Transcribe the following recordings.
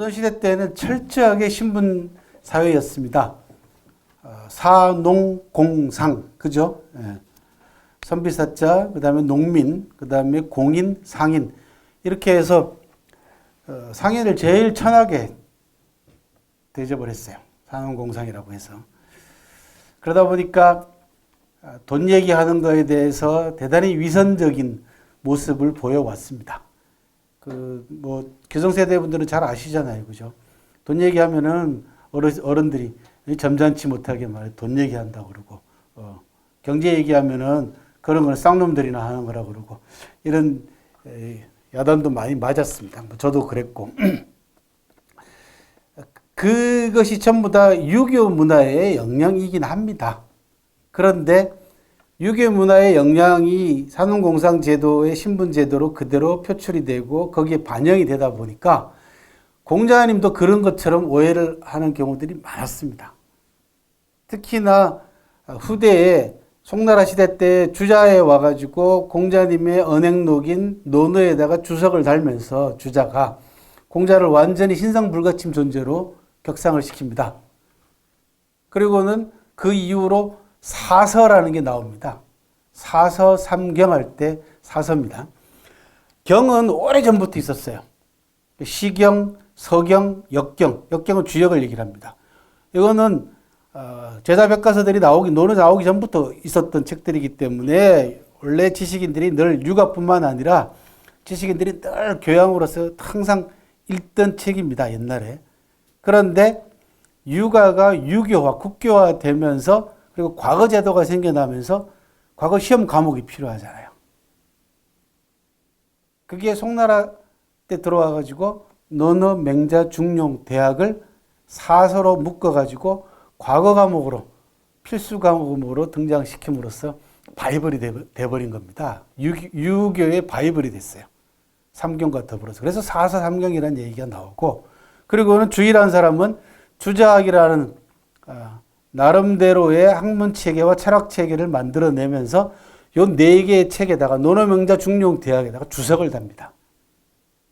조선시대 때는 철저하게 신분 사회였습니다. 사농공상, 그죠? 예. 선비사자, 그 다음에 농민, 그 다음에 공인, 상인. 이렇게 해서 상인을 제일 천하게 대접을 했어요. 사농공상이라고 해서. 그러다 보니까 돈 얘기하는 거에 대해서 대단히 위선적인 모습을 보여왔습니다. 교성세대 분들은 잘 아시잖아요. 그죠? 돈 얘기하면은 어른들이 점잖지 못하게 돈 얘기한다고 그러고, 경제 얘기하면은 그런 건 쌍놈들이나 하는 거라고 그러고, 이런 야단도 많이 맞았습니다. 저도 그랬고. 그것이 전부 다 유교 문화의 영향이긴 합니다. 그런데 유교 문화의 영향이 사농공상 제도의 신분 제도로 그대로 표출이 되고 거기에 반영이 되다 보니까 공자님도 그런 것처럼 오해를 하는 경우들이 많았습니다. 특히나 후대에 송나라 시대 때 주자에 와가지고 공자님의 언행록인 논어에다가 주석을 달면서 주자가 공자를 완전히 신성불가침 존재로 격상을 시킵니다. 그리고는 그 이후로 사서라는 게 나옵니다. 사서 삼경할 때 사서입니다. 경은 오래전부터 있었어요. 시경, 서경, 역경. 역경은 주역을 얘기를 합니다. 이거는 제자백과서들이 논어 나오기 전부터 있었던 책들이기 때문에 원래 지식인들이 늘 육아뿐만 아니라 지식인들이 늘 교양으로서 항상 읽던 책입니다. 옛날에. 그런데 육아가 유교화, 국교화 되면서 그리고 과거 제도가 생겨나면서 과거 시험 과목이 필요하잖아요. 그게 송나라 때 들어와가지고 논어, 맹자, 중용, 대학을 사서로 묶어가지고 과거 과목으로 필수 과목으로 등장시킴으로써 바이블이 돼버린 겁니다. 유교의 바이블이 됐어요. 삼경과 더불어서. 그래서 사서 삼경이라는 얘기가 나오고, 그리고는 주의라는 사람은 주자학이라는 나름대로의 학문 체계와 철학 체계를 만들어내면서 요 네 개의 책에다가 논어, 명자, 중용, 대학에다가 주석을 답니다.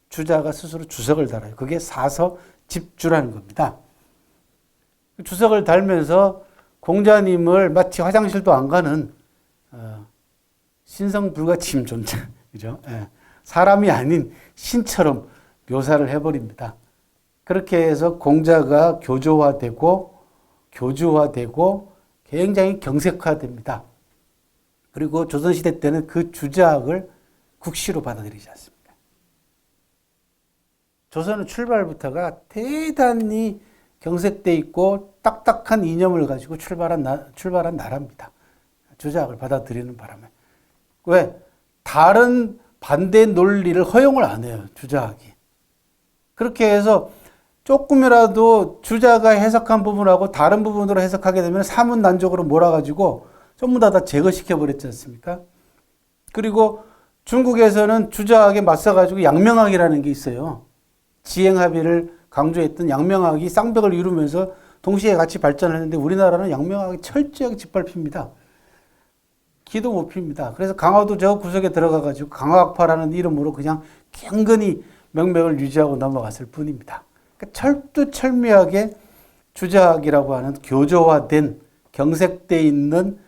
주자가 스스로 주석을 달아요. 그게 사서 집주라는 겁니다. 주석을 달면서 공자님을 마치 화장실도 안 가는 신성불가침 존재, 그죠? 예. 사람이 아닌 신처럼 묘사를 해버립니다. 그렇게 해서 공자가 교조화되고 굉장히 경색화됩니다. 그리고 조선시대 때는 그 주자학을 국시로 받아들이지 않습니다. 조선은 출발부터가 대단히 경색돼 있고 딱딱한 이념을 가지고 출발한 나라입니다. 주자학을 받아들이는 바람에. 왜? 다른 반대 논리를 허용을 안 해요. 주자학이. 그렇게 해서 조금이라도 주자가 해석한 부분하고 다른 부분으로 해석하게 되면 사문난적으로 몰아가지고 전부 다 제거시켜 버렸지 않습니까? 그리고 중국에서는 주자학에 맞서가지고 양명학이라는 게 있어요. 지행합의를 강조했던 양명학이 쌍벽을 이루면서 동시에 같이 발전했는데 우리나라는 양명학이 철저하게 짓밟힙니다. 기도 못 핍니다. 그래서 강화도 저 구석에 들어가가지고 강화학파라는 이름으로 그냥 경건히 명맥을 유지하고 넘어갔을 뿐입니다. 그러니까 철두철미하게 주자학이라고 하는 교조화된 경색돼 있는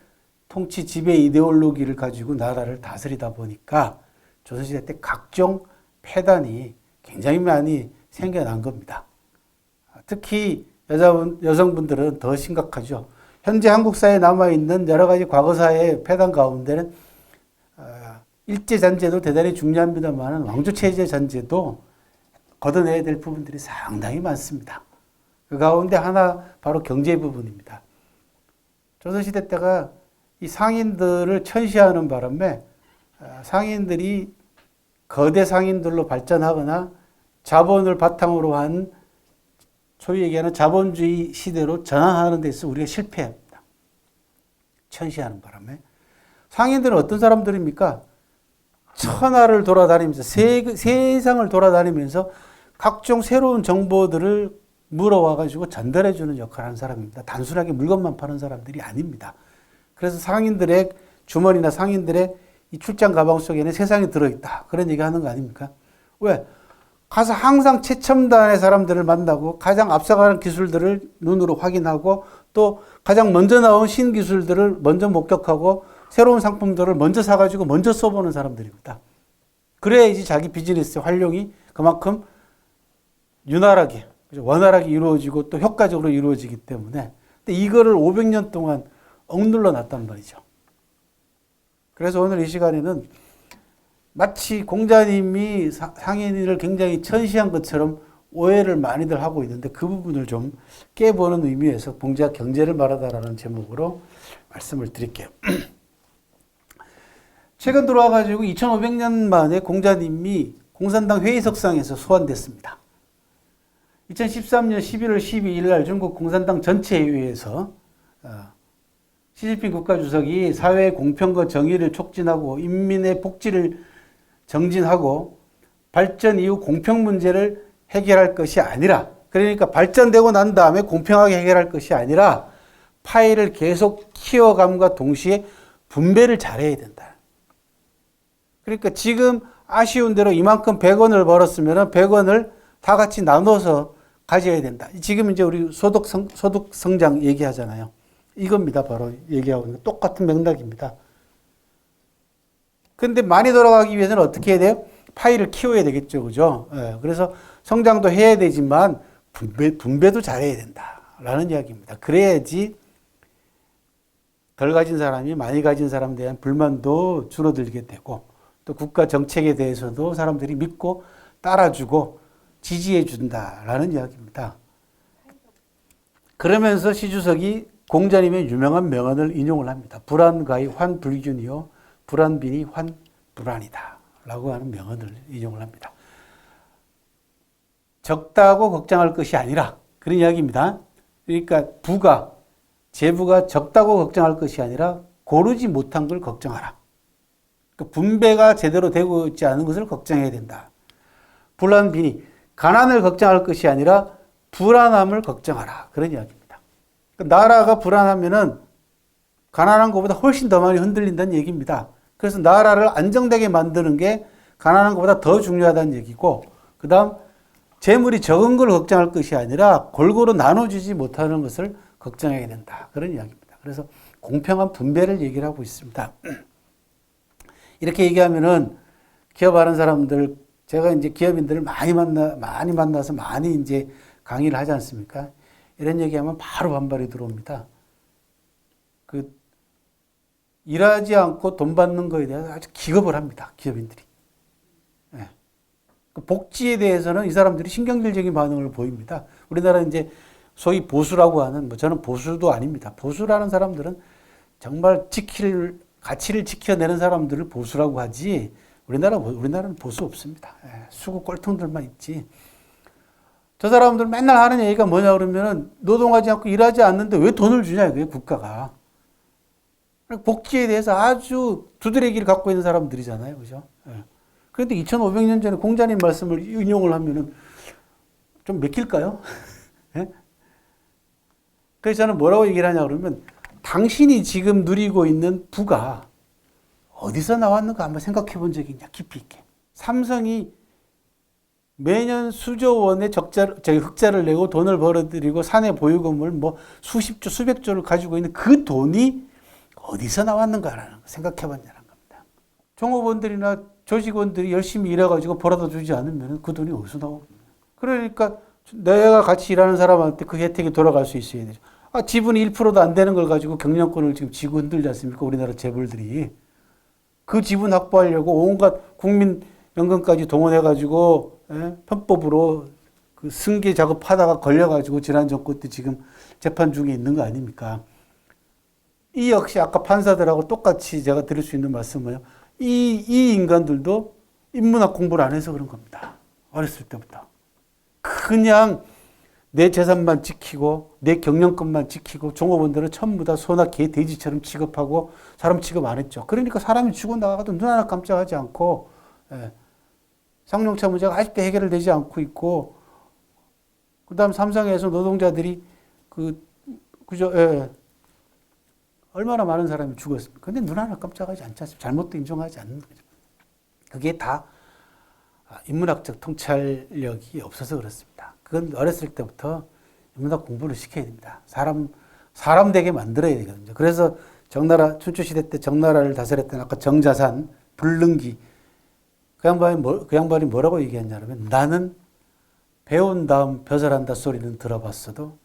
통치 지배 이데올로기를 가지고 나라를 다스리다 보니까 조선시대 때 각종 폐단이 굉장히 많이 생겨난 겁니다. 특히 여성분들은 더 심각하죠. 현재 한국 사회에 남아있는 여러 가지 과거사의 폐단 가운데는 일제잔재도 대단히 중요합니다만 왕조체제 잔재도 걷어내야 될 부분들이 상당히 많습니다. 그 가운데 하나 바로 경제 부분입니다. 조선시대 때가 이 상인들을 천시하는 바람에 상인들이 거대 상인들로 발전하거나 자본을 바탕으로 한 소위 얘기하는 자본주의 시대로 전환하는 데 있어서 우리가 실패합니다. 천시하는 바람에. 상인들은 어떤 사람들입니까? 천하를 돌아다니면서 세상을 돌아다니면서 각종 새로운 정보들을 물어와가지고 전달해주는 역할을 하는 사람입니다. 단순하게 물건만 파는 사람들이 아닙니다. 그래서 상인들의 주머니나 상인들의 이 출장 가방 속에는 세상이 들어있다. 그런 얘기 하는 거 아닙니까? 왜? 가서 항상 최첨단의 사람들을 만나고 가장 앞서가는 기술들을 눈으로 확인하고 또 가장 먼저 나온 신기술들을 먼저 목격하고 새로운 상품들을 먼저 사가지고 먼저 써보는 사람들입니다. 그래야지 자기 비즈니스 활용이 그만큼 윤활하게, 원활하게 이루어지고 또 효과적으로 이루어지기 때문에. 근데 이거를 500년 동안 억눌러 놨단 말이죠. 그래서 오늘 이 시간에는 마치 공자님이 상인을 굉장히 천시한 것처럼 오해를 많이들 하고 있는데 그 부분을 좀 깨보는 의미에서 공자 경제를 말하다라는 제목으로 말씀을 드릴게요. 최근 들어와가지고 2500년 만에 공자님이 공산당 회의석상에서 소환됐습니다. 2013년 11월 12일 날 중국 공산당 전체회의에서 시진핑 국가주석이 사회의 공평과 정의를 촉진하고 인민의 복지를 정진하고 발전 이후 공평 문제를 해결할 것이 아니라, 그러니까 발전되고 난 다음에 공평하게 해결할 것이 아니라 파이를 계속 키워감과 동시에 분배를 잘해야 된다. 그러니까 지금 아쉬운 대로 이만큼 100원을 벌었으면 100원을 다 같이 나눠서 가져야 된다. 지금 이제 우리 소득 성장 얘기하잖아요. 이겁니다. 바로 얘기하고 있는 똑같은 맥락입니다. 근데 많이 돌아가기 위해서는 어떻게 해야 돼요? 파이를 키워야 되겠죠. 그죠? 예, 그래서 성장도 해야 되지만 분배도 잘해야 된다라는 이야기입니다. 그래야지 덜 가진 사람이 많이 가진 사람에 대한 불만도 줄어들게 되고 또 국가 정책에 대해서도 사람들이 믿고 따라주고 지지해 준다라는 이야기입니다. 그러면서 시주석이 공자님의 유명한 명언을 인용을 합니다. 불안가히 환불균이요 불안빈이 환불안이다 라고 하는 명언을 인용을 합니다. 적다고 걱정할 것이 아니라 그런 이야기입니다. 그러니까 재부가 적다고 걱정할 것이 아니라 고르지 못한 걸 걱정하라. 그러니까 분배가 제대로 되고 있지 않은 것을 걱정해야 된다. 불안빈이 가난을 걱정할 것이 아니라 불안함을 걱정하라. 그런 이야기입니다. 그러니까 나라가 불안하면은 가난한 것보다 훨씬 더 많이 흔들린다는 얘기입니다. 그래서 나라를 안정되게 만드는 게 가난한 것보다 더 중요하다는 얘기고, 그 다음 재물이 적은 걸 걱정할 것이 아니라 골고루 나눠주지 못하는 것을 걱정해야 된다. 그런 이야기입니다. 그래서 공평한 분배를 얘기를 하고 있습니다. 이렇게 얘기하면은 기업하는 사람들, 제가 이제 기업인들을 많이 만나서 많이 이제 강의를 하지 않습니까? 이런 얘기하면 바로 반발이 들어옵니다. 일하지 않고 돈 받는 거에 대해서 아주 기겁을 합니다. 기업인들이. 네. 복지에 대해서는 이 사람들이 신경질적인 반응을 보입니다. 우리나라 이제 소위 보수라고 하는, 저는 보수도 아닙니다. 보수라는 사람들은 정말 가치를 지켜내는 사람들을 보수라고 하지, 우리나라는 보수 없습니다. 수구 꼴통들만 있지. 저 사람들 맨날 하는 얘기가 뭐냐 그러면은 노동하지 않고 일하지 않는데 왜 돈을 주냐 이거예요, 국가가. 복지에 대해서 아주 두드러기를 갖고 있는 사람들이잖아요. 그죠? 그런데 2500년 전에 공자님 말씀을 인용을 하면은 좀 맥힐까요? 그래서 저는 뭐라고 얘기를 하냐 그러면 당신이 지금 누리고 있는 부가 어디서 나왔는가 한번 생각해 본 적이 있냐, 깊이 있게. 삼성이 매년 수조 원의 흑자를 내고 돈을 벌어들이고 사내 보유금을 뭐 수십조, 수백조를 가지고 있는 그 돈이 어디서 나왔는가라는 거 생각해 봤냐는 겁니다. 종업원들이나 조직원들이 열심히 일해가지고 벌어다 주지 않으면 그 돈이 어디서 나오겠냐. 그러니까 내가 같이 일하는 사람한테 그 혜택이 돌아갈 수 있어야 되죠. 지분이 1%도 안 되는 걸 가지고 경영권을 지금 쥐고 흔들지 않습니까? 우리나라 재벌들이. 그 지분 확보하려고 온갖 국민연금까지 동원해가지고 편법으로 그 승계 작업하다가 걸려가지고 지난 정권 때 지금 재판 중에 있는 거 아닙니까? 이 역시 아까 판사들하고 똑같이 제가 드릴 수 있는 말씀은요. 이 인간들도 인문학 공부를 안 해서 그런 겁니다. 어렸을 때부터. 그냥 내 재산만 지키고 내 경영권만 지키고 종업원들은 전부 다 소나 개, 돼지처럼 취급하고 사람 취급 안 했죠. 그러니까 사람이 죽어 나가도 눈 하나 깜짝하지 않고 상용차 문제가 아직도 해결되지 않고 있고 그 다음 삼성에서 노동자들이 그죠? 얼마나 많은 사람이 죽었습니까? 근데 눈 하나 깜짝하지 않지 않습니까? 잘못도 인정하지 않는 거죠. 그게 다 인문학적 통찰력이 없어서 그렇습니다. 그건 어렸을 때부터 인문학 공부를 시켜야 됩니다. 사람 되게 만들어야 되거든요. 그래서 춘추시대 때 정나라를 다스렸던 아까 정자산, 불능기, 그 양반이 뭐라고 얘기했냐면 나는 배운 다음 벼슬한다 소리는 들어봤어도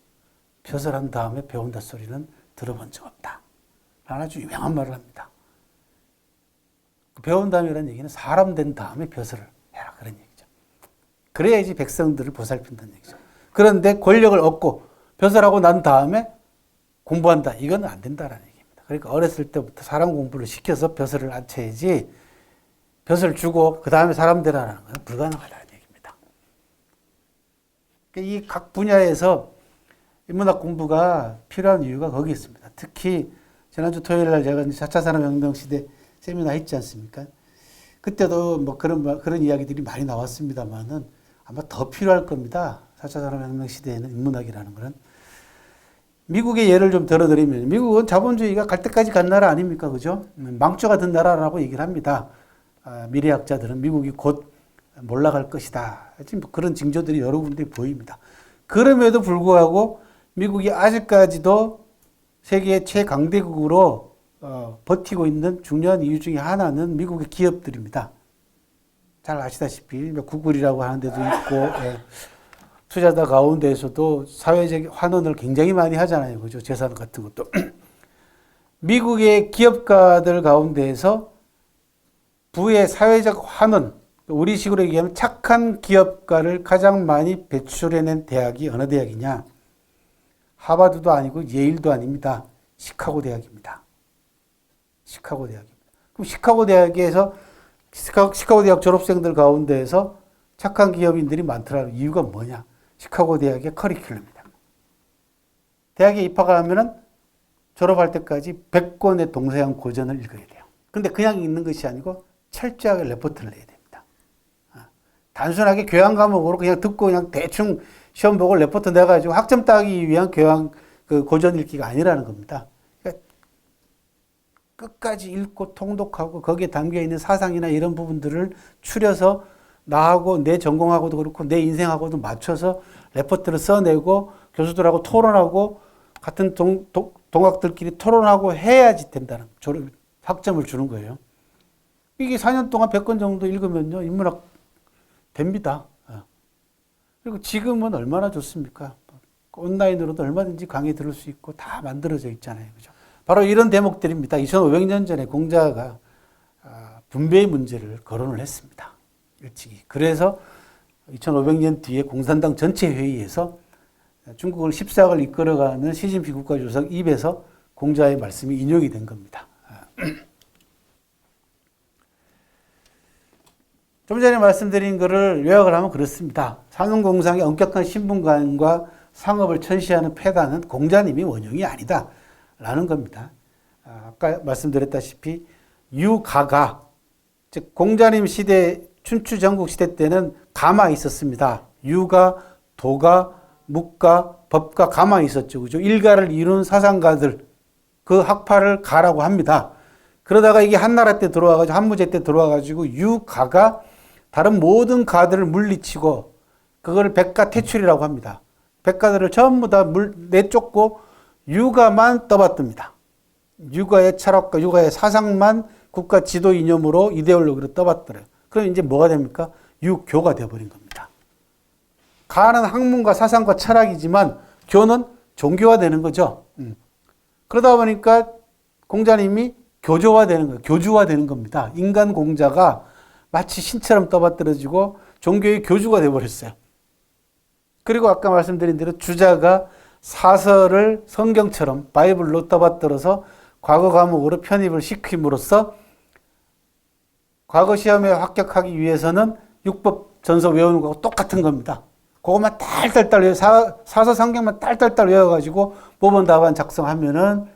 벼슬한 다음에 배운다 소리는 들어본 적 없다. 라는 아주 유명한 말을 합니다. 배운 다음이라는 얘기는 사람 된 다음에 벼슬을 해라. 그런 얘기죠. 그래야지 백성들을 보살핀다는 얘기죠. 그런데 권력을 얻고 벼슬하고 난 다음에 공부한다. 이건 안 된다라는 얘기입니다. 그러니까 어렸을 때부터 사람 공부를 시켜서 벼슬을 앉혀야지 벼슬 주고 그 다음에 사람 되라는 건 불가능하다는 얘기입니다. 이 각 분야에서 인문학 공부가 필요한 이유가 거기 있습니다. 특히 지난주 토요일 날 제가 4차 산업혁명 시대 세미나 했지 않습니까? 그때도 뭐 그런 이야기들이 많이 나왔습니다만은 아마 더 필요할 겁니다. 4차 산업혁명 시대에는 인문학이라는 거는. 미국의 예를 좀 들어드리면 미국은 자본주의가 갈 때까지 간 나라 아닙니까? 그죠? 망조가 든 나라라고 얘기를 합니다. 미래학자들은 미국이 곧 몰락할 것이다. 지금 그런 징조들이 여러 군데 보입니다. 그럼에도 불구하고 미국이 아직까지도 세계 최강대국으로 버티고 있는 중요한 이유 중에 하나는 미국의 기업들입니다. 잘 아시다시피 구글이라고 하는 데도 있고 투자자 가운데에서도 사회적 환원을 굉장히 많이 하잖아요. 그죠? 재산 같은 것도. 미국의 기업가들 가운데에서 부의 사회적 환원, 우리식으로 얘기하면 착한 기업가를 가장 많이 배출해낸 대학이 어느 대학이냐? 하버드도 아니고 예일도 아닙니다. 시카고 대학입니다. 시카고 대학입니다. 그럼 시카고 대학에서 시카고 대학 졸업생들 가운데에서 착한 기업인들이 많더라는 이유가 뭐냐? 시카고 대학의 커리큘럼입니다. 대학에 입학하면은 졸업할 때까지 100권의 동서양 고전을 읽어야 돼요. 근데 그냥 읽는 것이 아니고 철저하게 레포트를 내야 됩니다. 단순하게 교양 과목으로 그냥 듣고 그냥 대충 시험 보고 레포트 내가지고 학점 따기 위한 그 고전 읽기가 아니라는 겁니다. 그러니까 끝까지 읽고 통독하고 거기에 담겨 있는 사상이나 이런 부분들을 추려서 나하고 내 전공하고도 그렇고 내 인생하고도 맞춰서 레포트를 써내고 교수들하고 토론하고 같은 동학들끼리 토론하고 해야지 된다는 학점을 주는 거예요. 이게 4년 동안 100권 정도 읽으면요 인문학 됩니다. 그리고 지금은 얼마나 좋습니까? 온라인으로도 얼마든지 강의 들을 수 있고 다 만들어져 있잖아요. 그죠? 바로 이런 대목들입니다. 2500년 전에 공자가 분배의 문제를 거론을 했습니다. 일찍이. 그래서 2500년 뒤에 공산당 전체 회의에서 중국을 14억을 이끌어가는 시진핑 국가주석 입에서 공자의 말씀이 인용이 된 겁니다. 좀 전에 말씀드린 것을 요약을 하면 그렇습니다. 상용공상의 엄격한 신분관과 상업을 천시하는 패단은 공자님이 원흉이 아니다. 라는 겁니다. 아까 말씀드렸다시피 유가가, 즉 공자님 시대, 춘추 전국 시대 때는 가마 있었습니다. 유가, 도가, 묵가, 법가, 가마 있었죠. 그죠? 일가를 이룬 사상가들, 그 학파를 가라고 합니다. 그러다가 이게 한나라 때 들어와가지고, 한무제 때 들어와가지고, 유가가 다른 모든 가들을 물리치고, 그걸 백가 퇴출이라고 합니다. 백가들을 전부 다 내쫓고, 유가만 떠받듭니다. 유가의 철학과 유가의 사상만 국가 지도 이념으로 이데올로기로 떠받들어요. 그럼 이제 뭐가 됩니까? 유교가 되어버린 겁니다. 가는 학문과 사상과 철학이지만 교는 종교화되는 거죠. 그러다 보니까 공자님이 교조화되는 거예요. 교주화되는 겁니다. 인간 공자가 마치 신처럼 떠받들어지고 종교의 교주가 되어버렸어요. 그리고 아까 말씀드린 대로 주자가 사설을 성경처럼 바이블로 떠받들어서 과거 과목으로 편입을 시킴으로써 과거 시험에 합격하기 위해서는 육법 전서 외우는 거하고 똑같은 겁니다. 그것만 딸딸딸 외워, 사서 성경만 딸딸딸 외워가지고 모범 답안 작성하면은,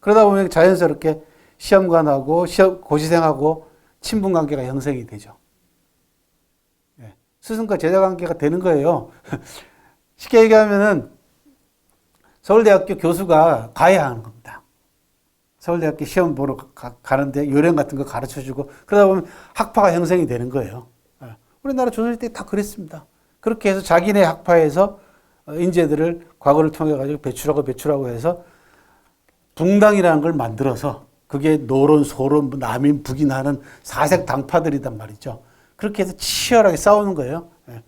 그러다 보면 자연스럽게 시험관하고 고시생하고 친분 관계가 형성이 되죠. 스승과 제자 관계가 되는 거예요. 쉽게 얘기하면은 서울대학교 교수가 가야 하는 겁니다. 서울대학교 시험 보러 가는데 요령 같은 거 가르쳐주고 그러다 보면 학파가 형성이 되는 거예요. 우리나라 조선시대 다 그랬습니다. 그렇게 해서 자기네 학파에서 인재들을 과거를 통해 가지고 배출하고 해서 붕당이라는 걸 만들어서 그게 노론, 소론, 남인, 북인 하는 사색 당파들이단 말이죠. 그렇게 해서 치열하게 싸우는 거예요. 예.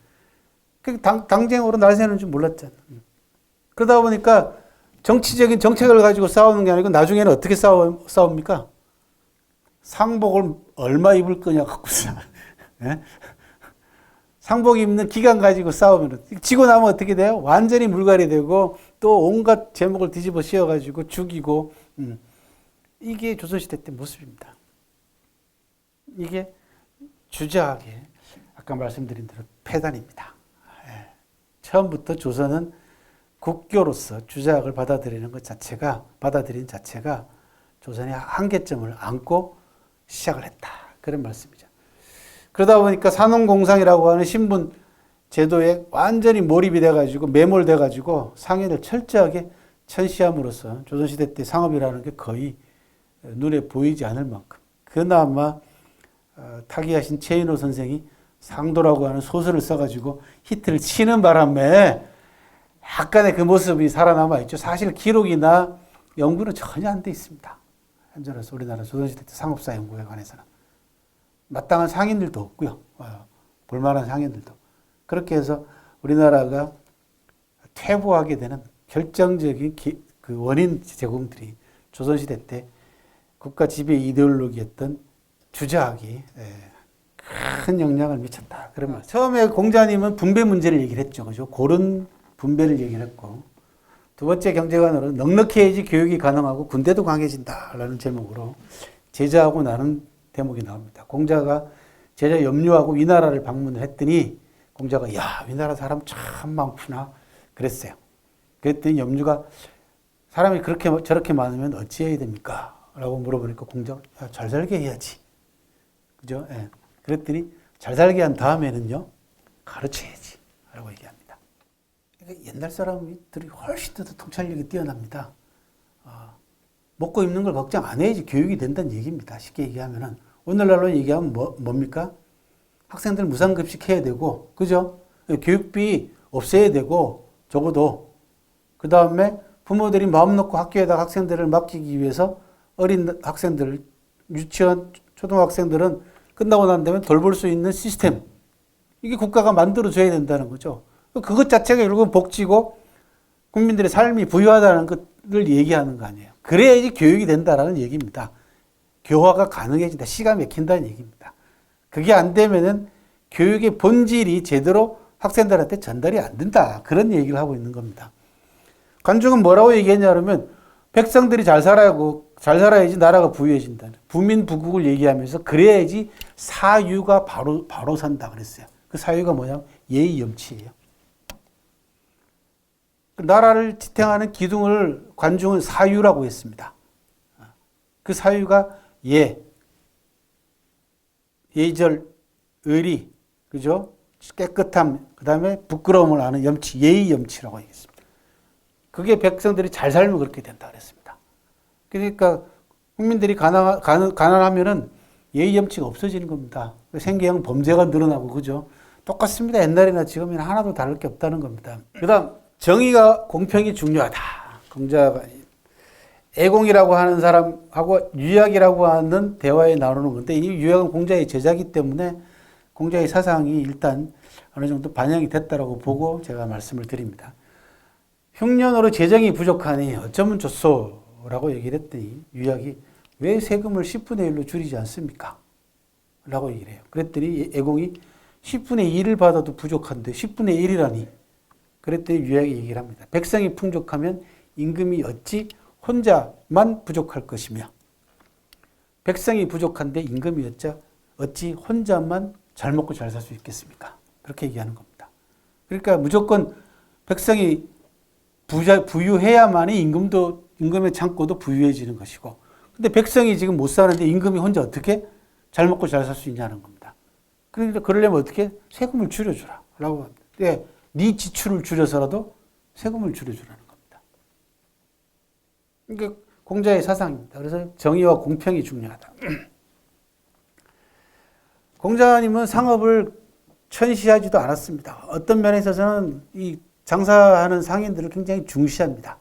당쟁으로 날 새는 줄 몰랐잖아. 그러다 보니까 정치적인 정책을 가지고 싸우는 게 아니고 나중에는 어떻게 싸웁니까? 상복을 얼마 입을 거냐 갖고서. 예? 상복 입는 기간 가지고 싸우면 지고 나면 어떻게 돼요? 완전히 물갈이 되고 또 온갖 제목을 뒤집어 씌워가지고 죽이고 이게 조선시대 때 모습입니다. 이게 주저하게 아까 말씀드린 대로 폐단입니다. 예. 처음부터 조선은 국교로서 주저학을 받아들이는 자체가 조선의 한계점을 안고 시작을 했다. 그런 말씀이죠. 그러다 보니까 산업공상이라고 하는 신분 제도에 완전히 몰입이 돼가지고 매몰돼가지고 상인을 철저하게 천시함으로써 조선시대 때 상업이라는 게 거의 눈에 보이지 않을 만큼 그나마 타기하신 최인호 선생이 상도라고 하는 소설을 써가지고 히트를 치는 바람에 약간의 그 모습이 살아남아 있죠. 사실 기록이나 연구는 전혀 안 돼 있습니다. 현재로서 우리나라 조선시대 때 상업사 연구에 관해서는. 마땅한 상인들도 없고요. 볼만한 상인들도. 그렇게 해서 우리나라가 퇴보하게 되는 결정적인 그 원인 제공들이 조선시대 때 국가 지배 이데올로기였던 주저학이 큰 영향을 미쳤다. 그러면 처음에 공자님은 분배 문제를 얘기를 했죠. 그죠? 고른 분배를 얘기를 했고 두 번째 경제관으로 넉넉해야지 교육이 가능하고 군대도 강해진다라는 제목으로 제자하고 나눈 대목이 나옵니다. 공자가 제자 염류하고 위나라를 방문을 했더니 공자가 야 위나라 사람 참 많구나 그랬어요. 그랬더니 염류가 사람이 그렇게 저렇게 많으면 어찌해야 됩니까? 라고 물어보니까 공자가 야, 잘 살게 해야지. 그죠? 예. 그랬더니 잘 살게 한 다음에는요 가르쳐야지 라고 얘기합니다. 그러니까 옛날 사람들이 훨씬 더 통찰력이 뛰어납니다. 먹고 입는 걸 걱정 안 해야지 교육이 된다는 얘기입니다. 쉽게 얘기하면은 오늘날로 얘기하면 뭡니까? 학생들 무상급식 해야 되고, 그죠? 교육비 없애야 되고, 적어도. 그 다음에 부모들이 마음 놓고 학교에다 학생들을 맡기기 위해서 어린 학생들, 유치원, 초등학생들은 끝나고 난 다음에 돌볼 수 있는 시스템. 이게 국가가 만들어줘야 된다는 거죠. 그것 자체가 결국은 복지고 국민들의 삶이 부유하다는 것을 얘기하는 거 아니에요. 그래야지 교육이 된다라는 얘기입니다. 교화가 가능해진다. 시가 막힌다는 얘기입니다. 그게 안 되면은 교육의 본질이 제대로 학생들한테 전달이 안 된다. 그런 얘기를 하고 있는 겁니다. 관중은 뭐라고 얘기했냐면 백성들이 잘 살아야지 나라가 부유해진다. 부민부국을 얘기하면서 그래야지 사유가 바로 산다 그랬어요. 그 사유가 뭐냐면 예의 염치예요. 나라를 지탱하는 기둥을 관중은 사유라고 했습니다. 그 사유가 예절, 의리, 그죠? 깨끗함, 그 다음에 부끄러움을 아는 염치, 예의 염치라고 얘기했습니다. 그게 백성들이 잘 살면 그렇게 된다 그랬습니다. 그러니까 국민들이 가난하면은 예의 염치가 없어지는 겁니다. 생계형 범죄가 늘어나고, 그죠? 똑같습니다. 옛날이나 지금이나 하나도 다를 게 없다는 겁니다. 그 다음, 정의가 공평이 중요하다. 공자가 애공이라고 하는 사람하고 유약이라고 하는 대화에 나누는 건데 이 유약은 공자의 제자이기 때문에 공자의 사상이 일단 어느 정도 반영이 됐다라고 보고 제가 말씀을 드립니다. 흉년으로 재정이 부족하니 어쩌면 좋소라고 얘기를 했더니 유약이 왜 세금을 10분의 1로 줄이지 않습니까? 라고 얘기를 해요. 그랬더니 애공이 10분의 1을 받아도 부족한데 10분의 1이라니. 그랬더니 유약이 얘기를 합니다. 백성이 풍족하면 임금이 어찌 혼자만 부족할 것이며 백성이 부족한데 임금이 어찌 혼자만 잘 먹고 잘 살 수 있겠습니까? 그렇게 얘기하는 겁니다. 그러니까 무조건 백성이 부유해야만이 임금의 창고도 부유해지는 것이고 근데 백성이 지금 못 사는데 임금이 혼자 어떻게 잘 먹고 잘 살 수 있냐는 겁니다. 그러니까 그러려면 어떻게 세금을 줄여주라 라고 합니다. 네 지출을 줄여서라도 세금을 줄여주라는 겁니다. 그러니까 공자의 사상입니다. 그래서 정의와 공평이 중요하다. 공자님은 상업을 천시하지도 않았습니다. 어떤 면에 있어서는 이 장사하는 상인들을 굉장히 중시합니다.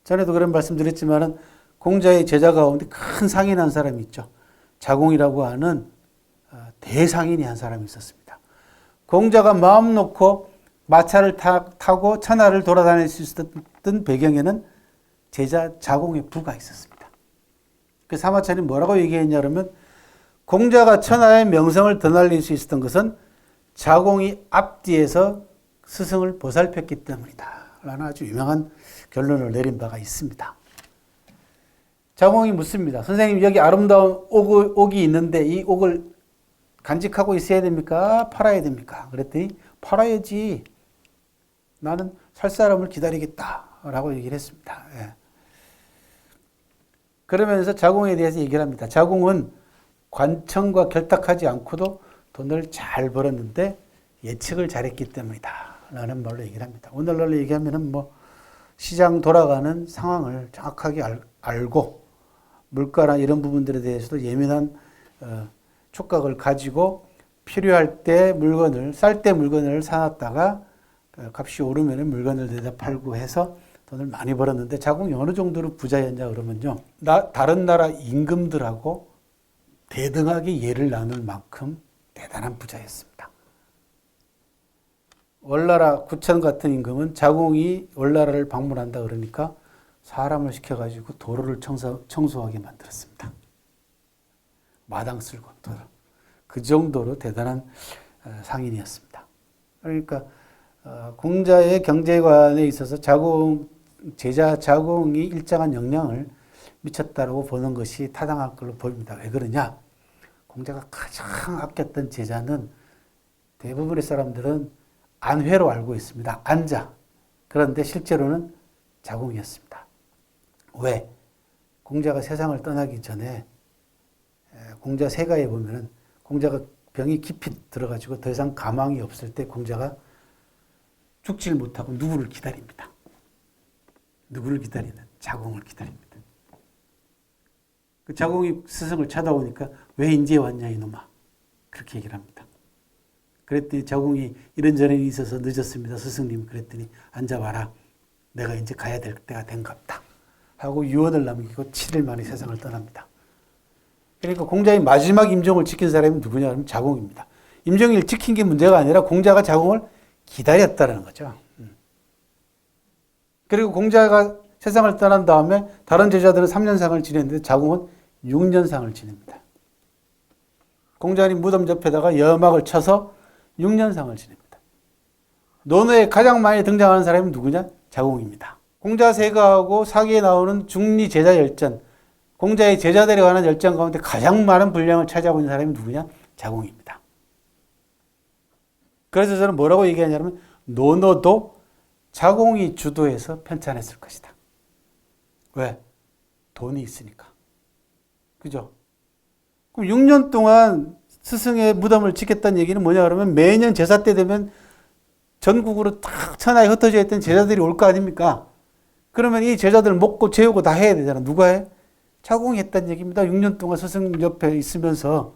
전에도 그런 말씀 드렸지만은 공자의 제자 가운데 큰 상인 한 사람이 있죠. 자공이라고 하는 대상인이 한 사람이 있었습니다. 공자가 마음 놓고 마차를 타고 천하를 돌아다닐 수 있었던 배경에는 제자 자공의 부가 있었습니다. 그 사마천이 뭐라고 얘기했냐 그러면 공자가 천하의 명성을 드날릴 수 있었던 것은 자공이 앞뒤에서 스승을 보살폈기 때문이다 라는 아주 유명한 결론을 내린 바가 있습니다. 자공이 묻습니다. 선생님 여기 아름다운 옥이 있는데 이 옥을 간직하고 있어야 됩니까? 팔아야 됩니까? 그랬더니 팔아야지. 나는 살 사람을 기다리겠다 라고 얘기를 했습니다. 예. 그러면서 자공에 대해서 얘기를 합니다. 자공은 관청과 결탁하지 않고도 돈을 잘 벌었는데 예측을 잘했기 때문이다 라는 말로 얘기를 합니다. 오늘날로 얘기하면 뭐 시장 돌아가는 상황을 정확하게 알고 물가나 이런 부분들에 대해서도 예민한 촉각을 가지고 필요할 때 물건을 쌀 때 물건을 사놨다가 값이 오르면 물건을 내다 팔고 해서 돈을 많이 벌었는데 자공이 어느 정도로 부자였냐 그러면요. 다른 나라 임금들하고 대등하게 예를 나눌 만큼 대단한 부자였습니다. 월나라 구천 같은 임금은 자공이 월나라를 방문한다 그러니까 사람을 시켜가지고 도로를 청소하게 만들었습니다. 마당 쓸고 도로. 그 정도로 대단한 상인이었습니다. 그러니까 공자의 경제관에 있어서 제자 자공이 일정한 영향을 미쳤다고 보는 것이 타당할 걸로 보입니다. 왜 그러냐? 공자가 가장 아꼈던 제자는 대부분의 사람들은 안회로 알고 있습니다. 안자. 그런데 실제로는 자공이었습니다. 왜? 공자가 세상을 떠나기 전에 공자 세가에 보면은 공자가 병이 깊이 들어가지고 더 이상 가망이 없을 때 공자가 죽질 못하고 누구를 기다립니다. 누구를 기다리는? 자공을 기다립니다. 그 자공이 스승을 찾아오니까 왜 인제 왔냐 이놈아. 그렇게 얘기를 합니다. 그랬더니 자공이 이런저런 일이 있어서 늦었습니다. 스승님 그랬더니 앉아봐라. 내가 이제 가야 될 때가 된갑다. 하고 유언을 남기고 7일 만에 세상을 떠납니다. 그러니까 공자의 마지막 임종을 지킨 사람이 누구냐 하면 자공입니다. 임종을 지킨 게 문제가 아니라 공자가 자공을 기다렸다는 거죠. 그리고 공자가 세상을 떠난 다음에 다른 제자들은 3년상을 지냈는데 자공은 6년상을 지냅니다. 공자는 무덤 옆에다가 여막을 쳐서 6년상을 지냅니다. 논어에 가장 많이 등장하는 사람이 누구냐? 자공입니다. 공자 세가하고 사기에 나오는 중리 제자 열전, 공자의 제자들에 관한 열전 가운데 가장 많은 분량을 차지하고 있는 사람이 누구냐? 자공입니다. 그래서 저는 뭐라고 얘기하냐면 논어도 자공이 주도해서 편찬했을 것이다. 왜? 돈이 있으니까. 그죠? 그럼 6년 동안 스승의 무덤을 지켰다는 얘기는 뭐냐 그러면 매년 제사 때 되면 전국으로 탁 천하에 흩어져 있던 제자들이 올 거 아닙니까? 그러면 이 제자들 먹고 재우고 다 해야 되잖아. 누가 해? 자공이 했다는 얘기입니다. 6년 동안 스승 옆에 있으면서.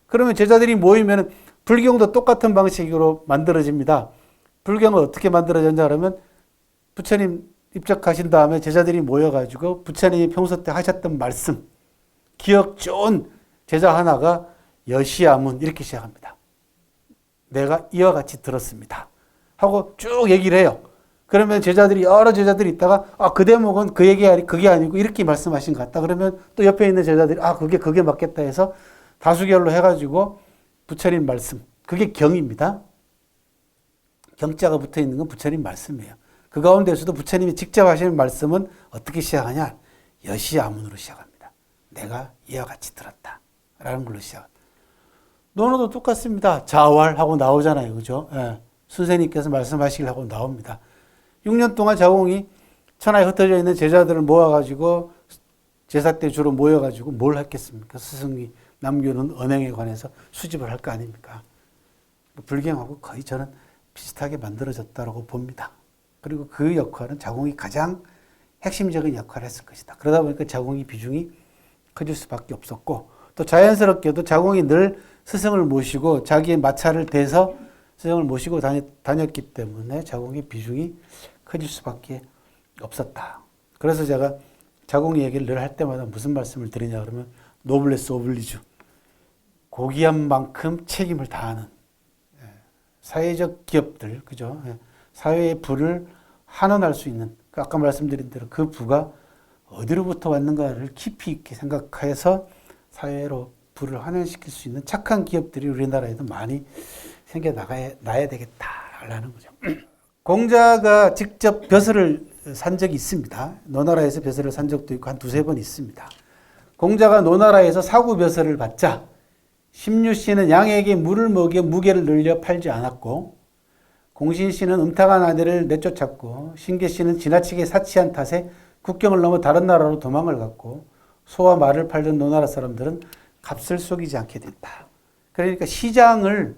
그러면 제자들이 모이면 불경도 똑같은 방식으로 만들어집니다. 불경은 어떻게 만들어졌냐 그러면 부처님 입적하신 다음에 제자들이 모여가지고 부처님이 평소 때 하셨던 말씀, 기억 좋은 제자 하나가 여시아문 이렇게 시작합니다. 내가 이와 같이 들었습니다. 하고 쭉 얘기를 해요. 그러면 여러 제자들이 있다가 그 대목은 그게 아니고 이렇게 말씀하신 것 같다. 그러면 또 옆에 있는 제자들이 그게 맞겠다 해서 다수결로 해가지고 부처님 말씀, 그게 경입니다. 경자가 붙어 있는 건 부처님 말씀이에요. 그 가운데서도 부처님이 직접 하시는 말씀은 어떻게 시작하냐? 여시아문으로 시작합니다. 내가 이와 같이 들었다. 라는 걸로 시작합니다. 논어도 똑같습니다. 자활하고 나오잖아요. 그죠? 예. 선생님께서 말씀하시길 하고 나옵니다. 6년 동안 자공이 천하에 흩어져 있는 제자들을 모아가지고 제사 때 주로 모여가지고 뭘 했겠습니까? 스승이 남겨놓은 언행에 관해서 수집을 할 거 아닙니까? 불경하고 거의 저는 비슷하게 만들어졌다고 봅니다. 그리고 그 역할은 자공이 가장 핵심적인 역할을 했을 것이다. 그러다 보니까 자공이 비중이 커질 수밖에 없었고 또 자연스럽게도 자공이 늘 스승을 모시고 자기의 마차를 대서 스승을 모시고 다녔기 때문에 자궁의 비중이 커질 수밖에 없었다. 그래서 제가 자궁 얘기를 늘 할 때마다 무슨 말씀을 드리냐 그러면 노블레스 오블리주, 고귀한 만큼 책임을 다하는 사회적 기업들, 그죠? 사회의 부를 환원할 수 있는, 아까 말씀드린 대로 그 부가 어디로부터 왔는가를 깊이 있게 생각해서 사회로 부를 환원시킬 수 있는 착한 기업들이 우리나라에도 많이 생겨나야 되겠다라는 거죠. 공자가 직접 벼슬을 산 적이 있습니다. 노나라에서 벼슬을 산 적도 있고 한 두세 번 있습니다. 공자가 노나라에서 사구 벼슬을 받자 심유씨는 양에게 물을 먹여 무게를 늘려 팔지 않았고, 공신씨는 음탕한 아내를 내쫓았고, 신계씨는 지나치게 사치한 탓에 국경을 넘어 다른 나라로 도망을 갔고, 소와 말을 팔던 노나라 사람들은 값을 속이지 않게 됐다. 그러니까 시장을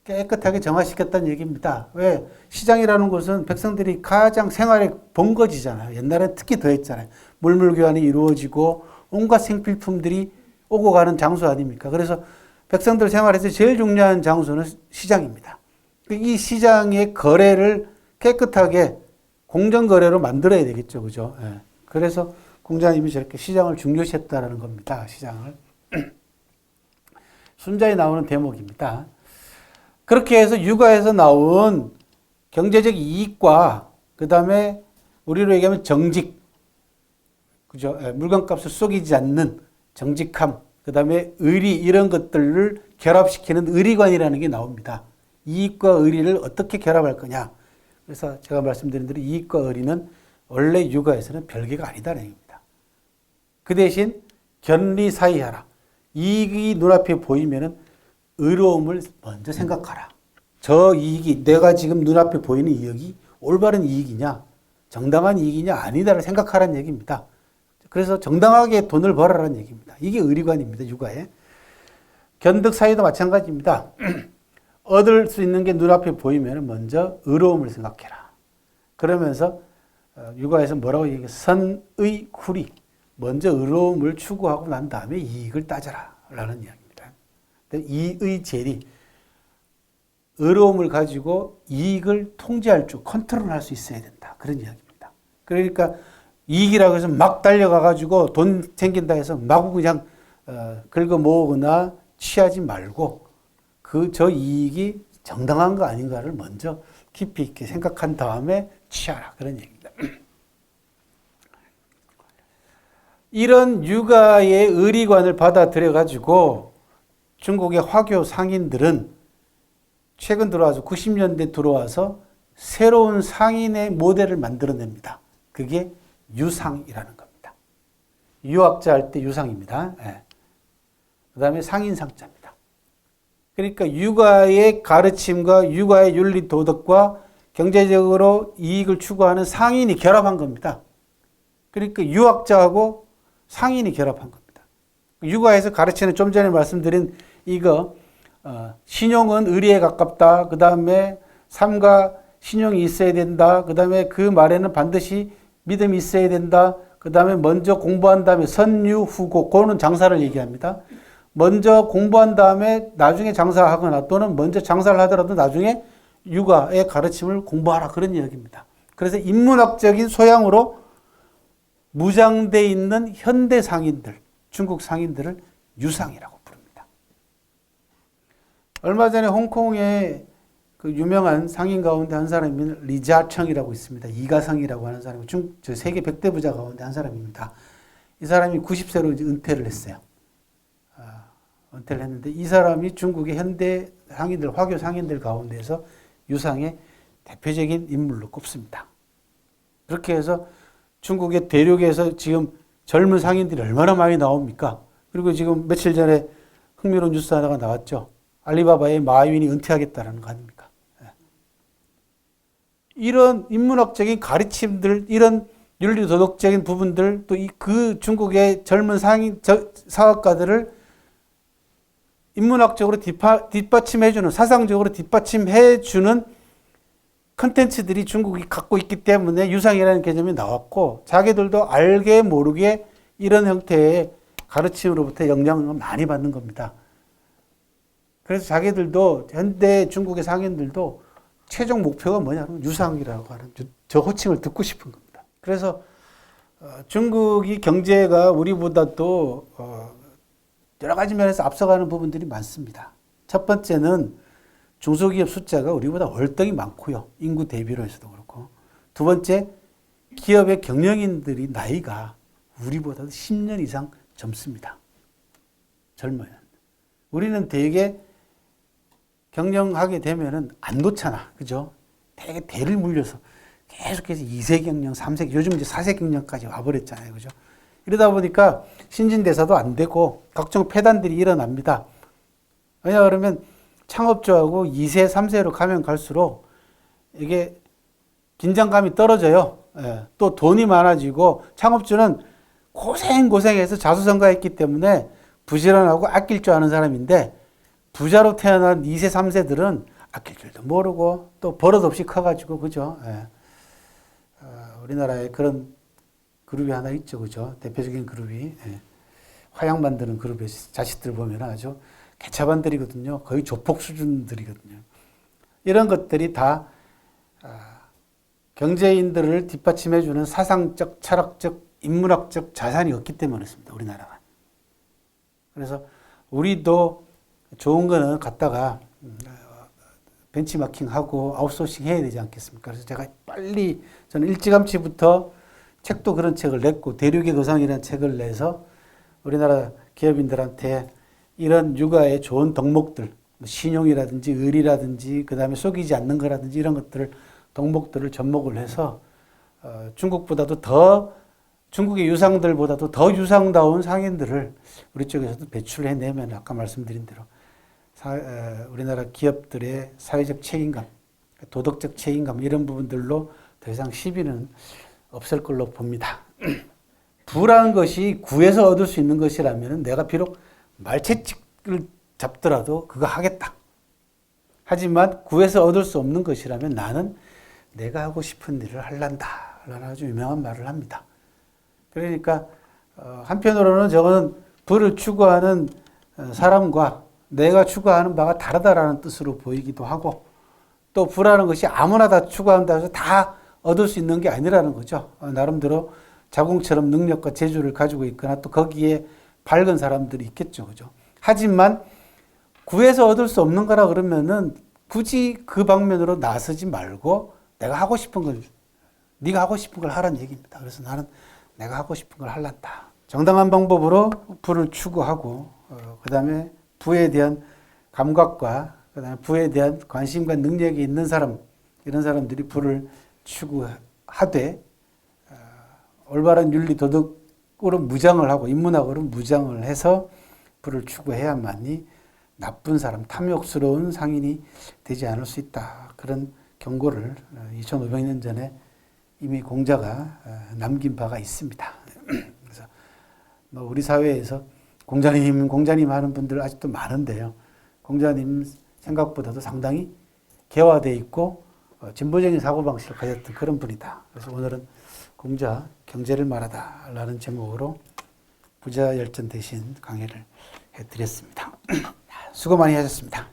깨끗하게 정화시켰다는 얘기입니다. 왜? 시장이라는 곳은 백성들이 가장 생활의 본거지잖아요. 옛날엔 특히 더했잖아요. 물물교환이 이루어지고 온갖 생필품들이 오고 가는 장소 아닙니까? 그래서 백성들 생활에서 제일 중요한 장소는 시장입니다. 이 시장의 거래를 깨끗하게 공정거래로 만들어야 되겠죠. 그죠? 예. 그래서 공자님이 저렇게 시장을 중요시했다라는 겁니다. 시장을. 순자에 나오는 대목입니다. 그렇게 해서 육아에서 나온 경제적 이익과 그 다음에 우리로 얘기하면 정직, 그죠? 예. 물건값을 속이지 않는 정직함, 그 다음에 의리, 이런 것들을 결합시키는 의리관이라는 게 나옵니다. 이익과 의리를 어떻게 결합할 거냐. 그래서 제가 말씀드린 대로 이익과 의리는 원래 육아에서는 별개가 아니다는 얘기입니다. 그 대신 견리사이하라. 이익이 눈앞에 보이면은 의로움을 먼저 생각하라. 저 이익이, 내가 지금 눈앞에 보이는 이익이 올바른 이익이냐, 정당한 이익이냐 아니다를 생각하라는 얘기입니다. 그래서 정당하게 돈을 벌어라는 얘기입니다. 이게 의리관입니다. 육아에. 견득 사이도 마찬가지입니다. 얻을 수 있는 게 눈앞에 보이면 먼저 의로움을 생각해라. 그러면서 육아에서 뭐라고 얘기해요? 선의 후리. 먼저 의로움을 추구하고 난 다음에 이익을 따져라 라는 이야기입니다. 이의 재리. 의로움을 가지고 이익을 통제할 줄, 컨트롤할 수 있어야 된다. 그런 이야기입니다. 그러니까 이익이라고 해서 막 달려가가지고 돈 생긴다 해서 마구 그냥 긁어 모으거나 취하지 말고 저 이익이 정당한 거 아닌가를 먼저 깊이 있게 생각한 다음에 취하라. 그런 얘기입니다. 이런 육아의 의리관을 받아들여가지고 중국의 화교 상인들은 최근 들어와서 90년대 들어와서 새로운 상인의 모델을 만들어냅니다. 그게 유상이라는 겁니다. 유학자 할 때 유상입니다. 네. 그 다음에 상인상자입니다. 그러니까 육아의 가르침과 육아의 윤리 도덕과 경제적으로 이익을 추구하는 상인이 결합한 겁니다. 그러니까 유학자하고 상인이 결합한 겁니다. 육아에서 가르치는 좀 전에 말씀드린 이거 신용은 의리에 가깝다. 그 다음에 삶과 신용이 있어야 된다. 그 다음에 그 말에는 반드시 믿음이 있어야 된다. 그 다음에 먼저 공부한 다음에 선유후고, 그거는 장사를 얘기합니다. 먼저 공부한 다음에 나중에 장사하거나 또는 먼저 장사를 하더라도 나중에 육아의 가르침을 공부하라. 그런 이야기입니다. 그래서 인문학적인 소양으로 무장되어 있는 현대 상인들, 중국 상인들을 유상이라고 부릅니다. 얼마 전에 홍콩에 그 유명한 상인 가운데 한 사람이 리자청이라고 있습니다. 이가성이라고 하는 사람이 세계 100대 부자 가운데 한 사람입니다. 이 사람이 90세로 이제 은퇴를 했어요. 은퇴를 했는데 이 사람이 중국의 현대 상인들, 화교 상인들 가운데서 유상의 대표적인 인물로 꼽습니다. 그렇게 해서 중국의 대륙에서 지금 젊은 상인들이 얼마나 많이 나옵니까? 그리고 지금 며칠 전에 흥미로운 뉴스 하나가 나왔죠. 알리바바의 마윈이 은퇴하겠다는 거 아닙니까? 이런 인문학적인 가르침들, 이런 윤리 도덕적인 부분들, 또 그 중국의 젊은 상인 사업가들을 인문학적으로 뒷받침해주는, 사상적으로 뒷받침해주는 컨텐츠들이 중국이 갖고 있기 때문에 유상이라는 개념이 나왔고, 자기들도 알게 모르게 이런 형태의 가르침으로부터 영향을 많이 받는 겁니다. 그래서 자기들도 현대 중국의 상인들도 최종 목표가 뭐냐면 유상이라고 하는 저 호칭을 듣고 싶은 겁니다. 그래서 중국이 경제가 우리보다도 여러 가지 면에서 앞서가는 부분들이 많습니다. 첫 번째는 중소기업 숫자가 우리보다 월등히 많고요. 인구 대비로 해서도 그렇고. 두 번째, 기업의 경영인들이 나이가 우리보다도 10년 이상 젊습니다. 젊어요. 우리는 되게 경영하게 되면은 안 놓잖아. 그죠? 되게 대를 물려서 계속해서 2세 경영, 3세, 요즘 이제 4세 경영까지 와버렸잖아요. 그죠? 이러다 보니까 신진대사도 안 되고 각종 폐단들이 일어납니다. 왜냐 그러면 창업주하고 2세, 3세로 가면 갈수록 이게 긴장감이 떨어져요. 예. 또 돈이 많아지고 창업주는 고생해서 자수성가했기 때문에 부지런하고 아낄 줄 아는 사람인데 부자로 태어난 2세, 3세들은 아낄 줄도 모르고 또 버릇없이 커가지고 그죠? 예. 우리나라에 그런 그룹이 하나 있죠, 그죠? 대표적인 그룹이 예. 화양 만드는 그룹의 자식들 보면 아주 개차반들이거든요. 거의 조폭 수준들이거든요. 이런 것들이 다 경제인들을 뒷받침해주는 사상적, 철학적, 인문학적 자산이 없기 때문에 그렇습니다. 우리나라가. 그래서 우리도 좋은 거는 갖다가 벤치마킹하고 아웃소싱 해야 되지 않겠습니까? 그래서 제가 빨리 저는 일찌감치부터 책도 그런 책을 냈고 대륙의 도상이라는 책을 내서 우리나라 기업인들한테 이런 육아의 좋은 덕목들, 신용이라든지 의리라든지 그다음에 속이지 않는 거라든지 이런 것들을 덕목들을 접목을 해서 중국보다도 더 중국의 유상들보다도 더 유상다운 상인들을 우리 쪽에서도 배출해내면 아까 말씀드린 대로 우리나라 기업들의 사회적 책임감, 도덕적 책임감 이런 부분들로 더 이상 시비는 없을 걸로 봅니다. 부라는 것이 구에서 얻을 수 있는 것이라면 내가 비록 말채찍을 잡더라도 그거 하겠다. 하지만 구에서 얻을 수 없는 것이라면 나는 내가 하고 싶은 일을 할란다. 라는 아주 유명한 말을 합니다. 그러니까 한편으로는 저거는 부를 추구하는 사람과 내가 추구하는 바가 다르다라는 뜻으로 보이기도 하고 또 부라는 것이 아무나 다 추구한다 해서 다 얻을 수 있는 게 아니라는 거죠. 나름대로 자궁처럼 능력과 재주를 가지고 있거나 또 거기에 밝은 사람들이 있겠죠. 그죠? 하지만 구해서 얻을 수 없는 거라 그러면은 굳이 그 방면으로 나서지 말고 내가 하고 싶은 걸, 네가 하고 싶은 걸 하라는 얘기입니다. 그래서 나는 내가 하고 싶은 걸 할란다. 정당한 방법으로 부를 추구하고 그 다음에 부에 대한 감각과 그 다음에 부에 대한 관심과 능력이 있는 사람, 이런 사람들이 부를 추구하되 올바른 윤리 도덕으로 무장을 하고 인문학으로 무장을 해서 부를 추구해야만이 나쁜 사람, 탐욕스러운 상인이 되지 않을 수 있다. 그런 경고를 2500년 전에 이미 공자가 남긴 바가 있습니다. 그래서 우리 사회에서 공자님 하는 분들 아직도 많은데요. 공자님 생각보다도 상당히 개화되어 있고 진보적인 사고방식을 가졌던 그런 분이다. 그래서 오늘은 공자 경제를 말하다라는 제목으로 부자 열전 대신 강의를 해드렸습니다. 수고 많이 하셨습니다.